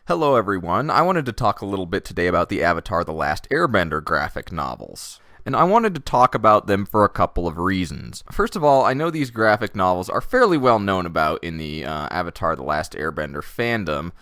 Hello everyone, I wanted to talk a little bit today about the Avatar The Last Airbender graphic novels. And I wanted to talk about them for a couple of reasons. First of all, I know these graphic novels are fairly well known about in the Avatar The Last Airbender fandom,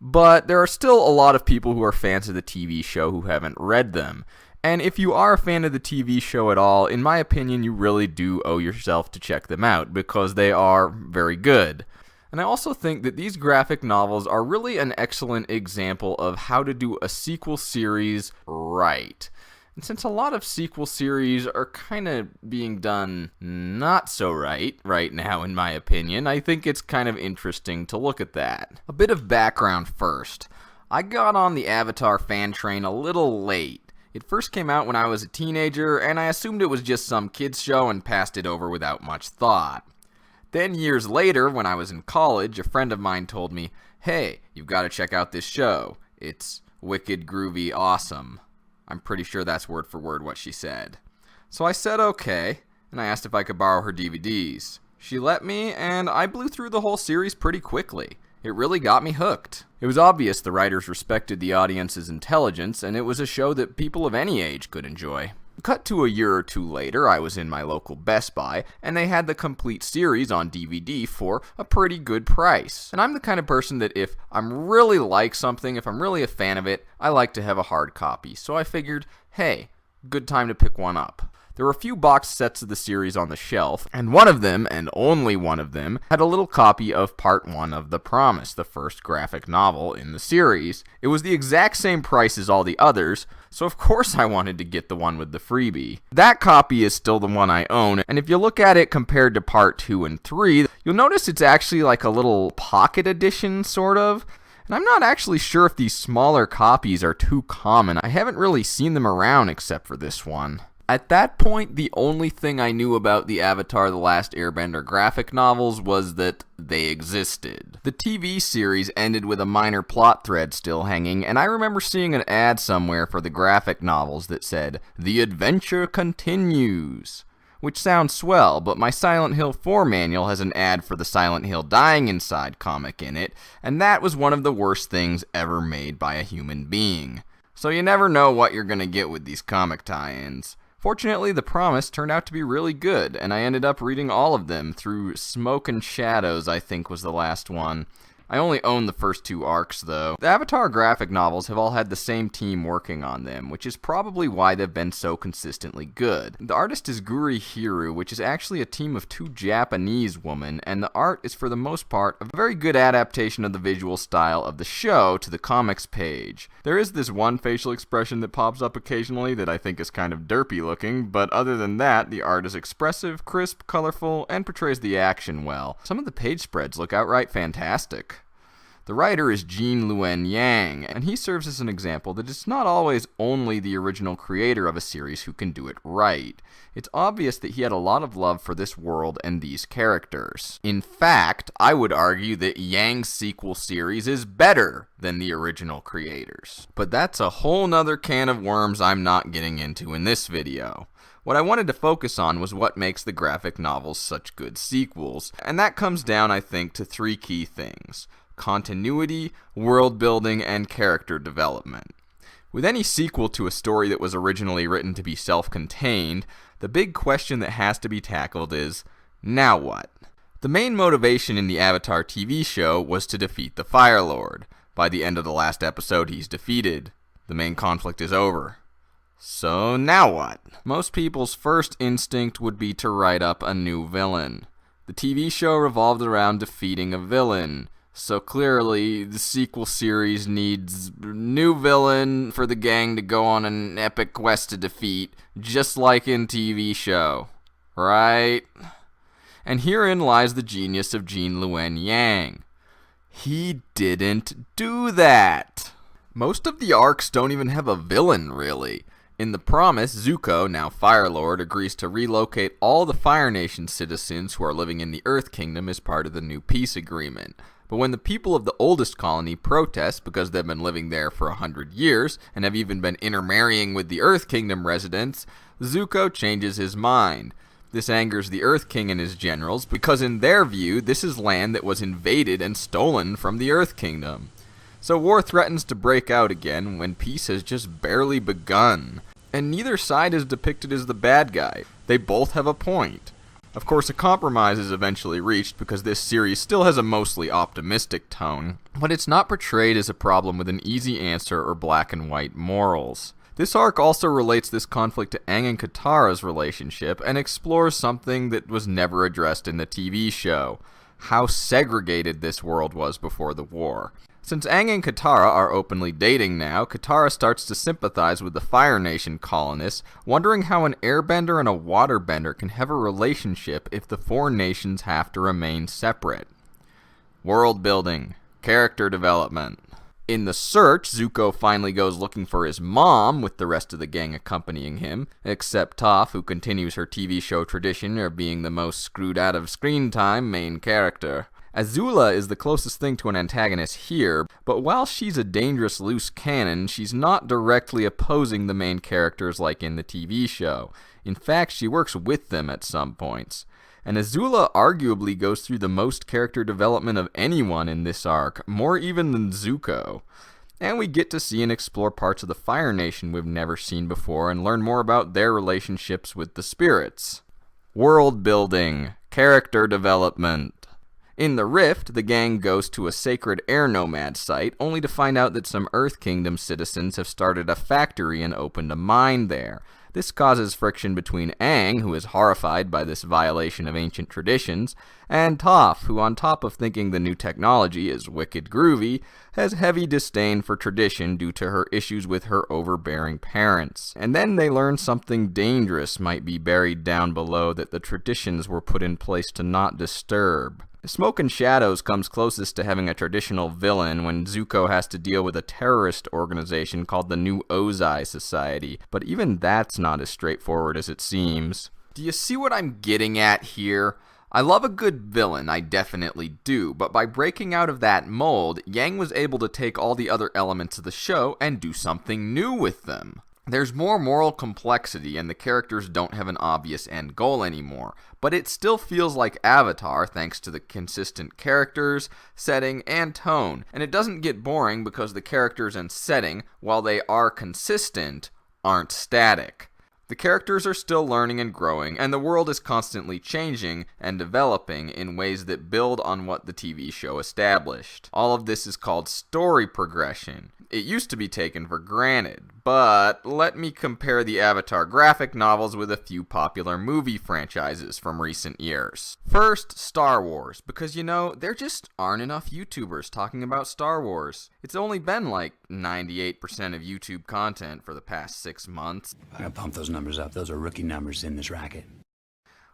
but there are still a lot of people who are fans of the TV show who haven't read them. And if you are a fan of the TV show at all, in my opinion, you really do owe yourself to check them out, because they are very good. And I also think that these graphic novels are really an excellent example of how to do a sequel series right. And since a lot of sequel series are kind of being done not so right now, in my opinion, I think it's kind of interesting to look at that. A bit of background first. I got on the Avatar fan train a little late. It first came out when I was a teenager, and I assumed it was just some kids show and passed it over without much thought. Then years later, when I was in college, a friend of mine told me, "Hey, you've got to check out this show. It's wicked, groovy, awesome." I'm pretty sure that's word for word what she said. So I said okay, and I asked if I could borrow her DVDs. She let me, and I blew through the whole series pretty quickly. It really got me hooked. It was obvious the writers respected the audience's intelligence, and it was a show that people of any age could enjoy. Cut to a year or two later, I was in my local Best Buy, and they had the complete series on DVD for a pretty good price. And I'm the kind of person that if I'm really like something, if I'm really a fan of it, I like to have a hard copy. So I figured, hey, good time to pick one up. There were a few box sets of the series on the shelf, and one of them, and only one of them, had a little copy of Part 1 of The Promise, the first graphic novel in the series. It was the exact same price as all the others, so of course I wanted to get the one with the freebie. That copy is still the one I own, and if you look at it compared to Part 2 and 3, you'll notice it's actually like a little pocket edition, sort of. And I'm not actually sure if these smaller copies are too common. I haven't really seen them around except for this one. At that point, the only thing I knew about the Avatar The Last Airbender graphic novels was that they existed. The TV series ended with a minor plot thread still hanging, and I remember seeing an ad somewhere for the graphic novels that said, "The adventure continues," which sounds swell, but my Silent Hill 4 manual has an ad for the Silent Hill Dying Inside comic in it, and that was one of the worst things ever made by a human being. So you never know what you're gonna get with these comic tie-ins. Fortunately, The Promise turned out to be really good, and I ended up reading all of them through Smoke and Shadows, I think was the last one. I only own the first two arcs, though. The Avatar graphic novels have all had the same team working on them, which is probably why they've been so consistently good. The artist is Guri Hiru, which is actually a team of two Japanese women, and the art is for the most part a very good adaptation of the visual style of the show to the comics page. There is this one facial expression that pops up occasionally that I think is kind of derpy looking, but other than that, the art is expressive, crisp, colorful, and portrays the action well. Some of the page spreads look outright fantastic. The writer is Gene Luen Yang, and he serves as an example that it's not always only the original creator of a series who can do it right. It's obvious that he had a lot of love for this world and these characters. In fact, I would argue that Yang's sequel series is better than the original creators. But that's a whole nother can of worms I'm not getting into in this video. What I wanted to focus on was what makes the graphic novels such good sequels, and that comes down, I think, to three key things: continuity, world building, and character development. With any sequel to a story that was originally written to be self-contained, the big question that has to be tackled is, now what? The main motivation in the Avatar TV show was to defeat the Fire Lord. By the end of the last episode, he's defeated. The main conflict is over. So now what? Most people's first instinct would be to write up a new villain. The TV show revolved around defeating a villain. So clearly, the sequel series needs a new villain for the gang to go on an epic quest to defeat, just like in TV show. Right? And herein lies the genius of Gene Luen Yang. He didn't do that. Most of the arcs don't even have a villain, really. In The Promise, Zuko, now Fire Lord, agrees to relocate all the Fire Nation citizens who are living in the Earth Kingdom as part of the new peace agreement. But when the people of the oldest colony protest because they've been living there for 100 years and have even been intermarrying with the Earth Kingdom residents, Zuko changes his mind. This angers the Earth King and his generals because in their view, this is land that was invaded and stolen from the Earth Kingdom. So war threatens to break out again when peace has just barely begun. And neither side is depicted as the bad guy. They both have a point. Of course, a compromise is eventually reached because this series still has a mostly optimistic tone, but it's not portrayed as a problem with an easy answer or black and white morals. This arc also relates this conflict to Aang and Katara's relationship and explores something that was never addressed in the TV show: how segregated this world was before the war. Since Aang and Katara are openly dating now, Katara starts to sympathize with the Fire Nation colonists, wondering how an airbender and a waterbender can have a relationship if the four nations have to remain separate. World building. Character development. In The Search, Zuko finally goes looking for his mom, with the rest of the gang accompanying him, except Toph, who continues her TV show tradition of being the most screwed out of screen time main character. Azula is the closest thing to an antagonist here, but while she's a dangerous loose cannon, she's not directly opposing the main characters like in the TV show. In fact, she works with them at some points. And Azula arguably goes through the most character development of anyone in this arc, more even than Zuko. And we get to see and explore parts of the Fire Nation we've never seen before and learn more about their relationships with the spirits. World building. Character development. In the Rift, the gang goes to a sacred air nomad site, only to find out that some Earth Kingdom citizens have started a factory and opened a mine there. This causes friction between Aang, who is horrified by this violation of ancient traditions, and Toph, who on top of thinking the new technology is wicked groovy, has heavy disdain for tradition due to her issues with her overbearing parents. And then they learn something dangerous might be buried down below that the traditions were put in place to not disturb. Smoke and Shadows comes closest to having a traditional villain when Zuko has to deal with a terrorist organization called the New Ozai Society, but even that's not as straightforward as it seems. Do you see what I'm getting at here? I love a good villain, I definitely do, but by breaking out of that mold, Yang was able to take all the other elements of the show and do something new with them. There's more moral complexity and the characters don't have an obvious end goal anymore, but it still feels like Avatar thanks to the consistent characters, setting, and tone, and it doesn't get boring because the characters and setting, while they are consistent, aren't static. The characters are still learning and growing, and the world is constantly changing and developing in ways that build on what the TV show established. All of this is called story progression. It used to be taken for granted, but let me compare the Avatar graphic novels with a few popular movie franchises from recent years. First, Star Wars, because there just aren't enough YouTubers talking about Star Wars. It's only been like 98% of YouTube content for the past 6 months. I gotta pump those numbers up. Those are rookie numbers in this racket.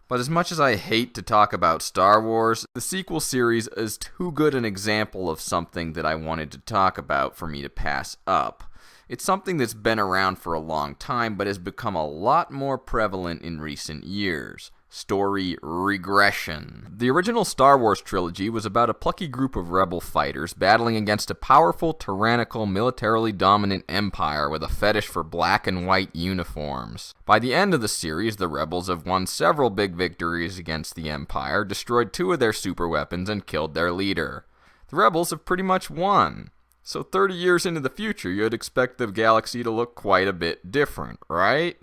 But as much as I hate to talk about Star Wars, the sequel series is too good an example of something that I wanted to talk about for me to pass up. It's something that's been around for a long time, but has become a lot more prevalent in recent years. Story regression. The original Star Wars trilogy was about a plucky group of rebel fighters battling against a powerful, tyrannical, militarily dominant empire with a fetish for black and white uniforms. By the end of the series, the rebels have won several big victories against the empire, destroyed 2 of their superweapons, and killed their leader. The rebels have pretty much won. So 30 years into the future, you'd expect the galaxy to look quite a bit different, right?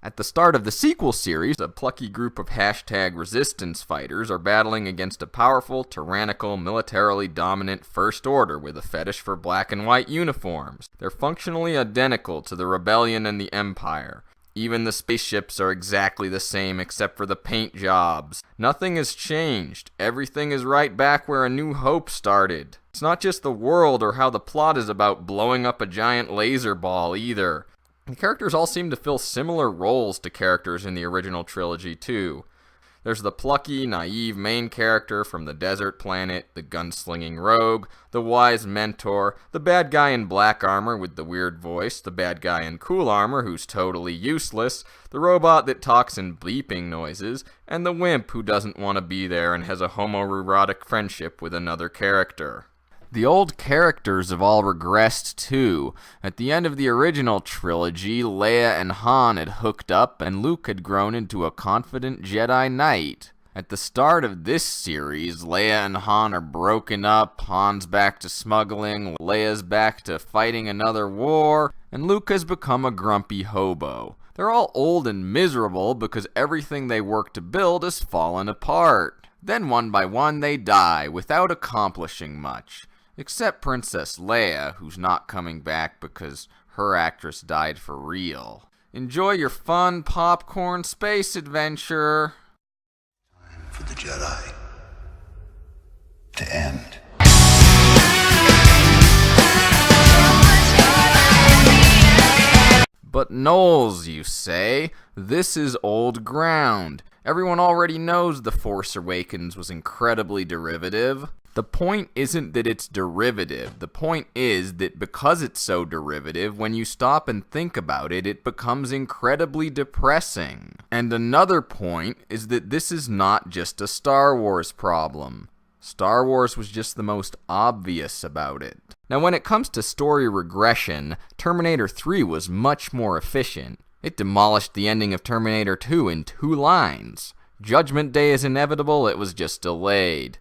At the start of the sequel series, a plucky group of #resistance fighters are battling against a powerful, tyrannical, militarily dominant First Order with a fetish for black and white uniforms. They're functionally identical to the Rebellion and the Empire. Even the spaceships are exactly the same except for the paint jobs. Nothing has changed. Everything is right back where A New Hope started. It's not just the world or how the plot is about blowing up a giant laser ball either. The characters all seem to fill similar roles to characters in the original trilogy, too. There's the plucky, naive main character from the desert planet, the gunslinging rogue, the wise mentor, the bad guy in black armor with the weird voice, the bad guy in cool armor who's totally useless, the robot that talks in bleeping noises, and the wimp who doesn't want to be there and has a homoerotic friendship with another character. The old characters have all regressed too. At the end of the original trilogy, Leia and Han had hooked up and Luke had grown into a confident Jedi Knight. At the start of this series, Leia and Han are broken up, Han's back to smuggling, Leia's back to fighting another war, and Luke has become a grumpy hobo. They're all old and miserable because everything they work to build has fallen apart. Then one by one they die without accomplishing much. Except Princess Leia, who's not coming back because her actress died for real. Enjoy your fun popcorn space adventure. For the Jedi to end. But Knowles, you say? This is old ground. Everyone already knows The Force Awakens was incredibly derivative. The point isn't that it's derivative. The point is that because it's so derivative, when you stop and think about it, it becomes incredibly depressing. And another point is that this is not just a Star Wars problem. Star Wars was just the most obvious about it. Now, when it comes to story regression, Terminator 3 was much more efficient. It demolished the ending of Terminator 2 in 2 lines. Judgment Day is inevitable, it was just delayed.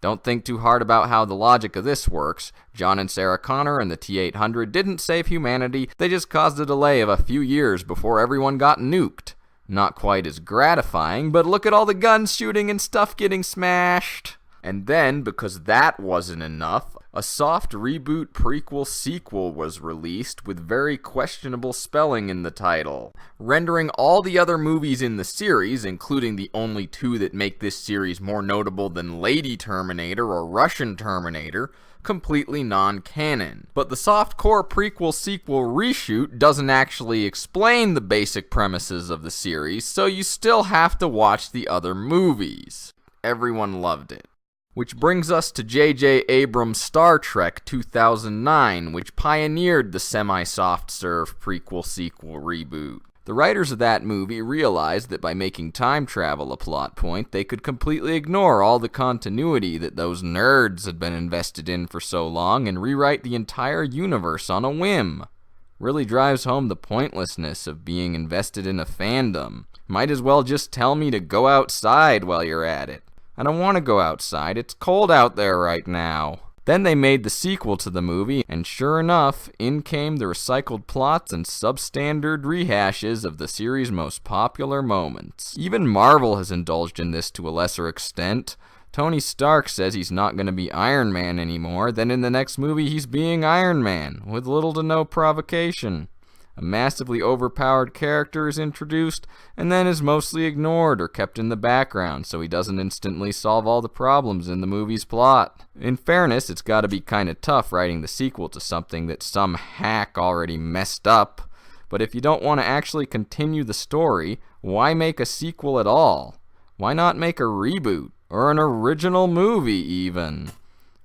Don't think too hard about how the logic of this works. John and Sarah Connor and the T-800 didn't save humanity, they just caused a delay of a few years before everyone got nuked. Not quite as gratifying, but look at all the guns shooting and stuff getting smashed. And then, because that wasn't enough, a soft reboot prequel sequel was released with very questionable spelling in the title, rendering all the other movies in the series, including the only 2 that make this series more notable than Lady Terminator or Russian Terminator, completely non-canon. But the softcore prequel sequel reshoot doesn't actually explain the basic premises of the series, so you still have to watch the other movies. Everyone loved it. Which brings us to J.J. Abrams' Star Trek 2009, which pioneered the semi-soft-serve prequel-sequel reboot. The writers of that movie realized that by making time travel a plot point, they could completely ignore all the continuity that those nerds had been invested in for so long and rewrite the entire universe on a whim. Really drives home the pointlessness of being invested in a fandom. Might as well just tell me to go outside while you're at it. I don't want to go outside, it's cold out there right now. Then they made the sequel to the movie, and sure enough, in came the recycled plots and substandard rehashes of the series' most popular moments. Even Marvel has indulged in this to a lesser extent. Tony Stark says he's not going to be Iron Man anymore, then in the next movie he's being Iron Man, with little to no provocation. A massively overpowered character is introduced, and then is mostly ignored or kept in the background so he doesn't instantly solve all the problems in the movie's plot. In fairness, it's gotta be kinda tough writing the sequel to something that some hack already messed up, but if you don't want to actually continue the story, why make a sequel at all? Why not make a reboot, or an original movie even?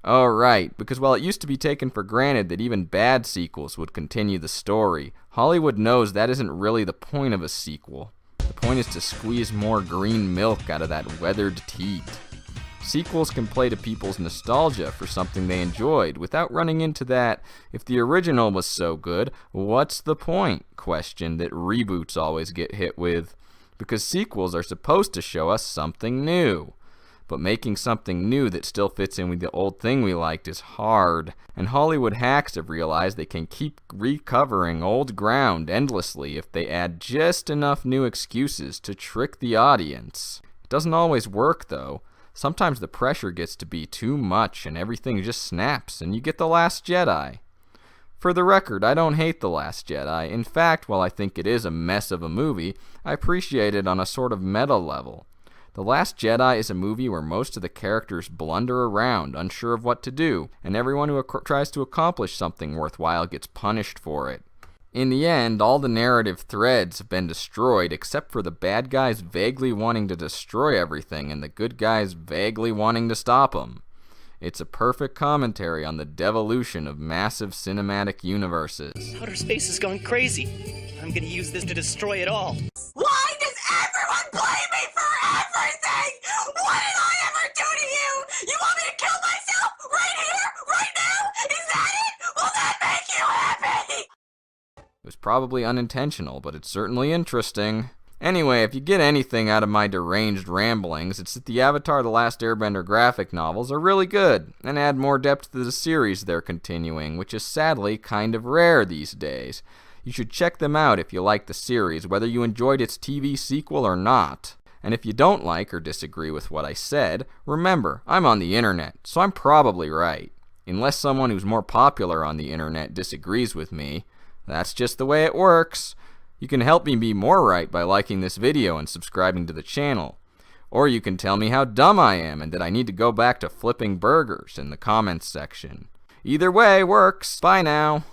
Oh, right, because while it used to be taken for granted that even bad sequels would continue the story, Hollywood knows that isn't really the point of a sequel. The point is to squeeze more green milk out of that weathered teat. Sequels can play to people's nostalgia for something they enjoyed without running into that, if the original was so good, what's the point question that reboots always get hit with. Because sequels are supposed to show us something new. But making something new that still fits in with the old thing we liked is hard, and Hollywood hacks have realized they can keep recovering old ground endlessly if they add just enough new excuses to trick the audience. It doesn't always work, though. Sometimes the pressure gets to be too much and everything just snaps, and you get The Last Jedi. For the record, I don't hate The Last Jedi. In fact, while I think it is a mess of a movie, I appreciate it on a sort of meta level. The Last Jedi is a movie where most of the characters blunder around, unsure of what to do, and everyone who tries to accomplish something worthwhile gets punished for it. In the end, all the narrative threads have been destroyed except for the bad guys vaguely wanting to destroy everything and the good guys vaguely wanting to stop them. It's a perfect commentary on the devolution of massive cinematic universes. Outer space has gone crazy. I'm gonna use this to destroy it all. Why does everyone blame me for everything? What did I ever do to you? You want me to kill myself right here, right now? Is that it? Will that make you happy? It was probably unintentional, but it's certainly interesting. Anyway, if you get anything out of my deranged ramblings, it's that the Avatar The Last Airbender graphic novels are really good and add more depth to the series they're continuing, which is sadly kind of rare these days. You should check them out if you like the series, whether you enjoyed its TV sequel or not. And if you don't like or disagree with what I said, remember, I'm on the internet, so I'm probably right. Unless someone who's more popular on the internet disagrees with me. That's just the way it works. You can help me be more right by liking this video and subscribing to the channel. Or you can tell me how dumb I am and that I need to go back to flipping burgers in the comments section. Either way works. Bye now.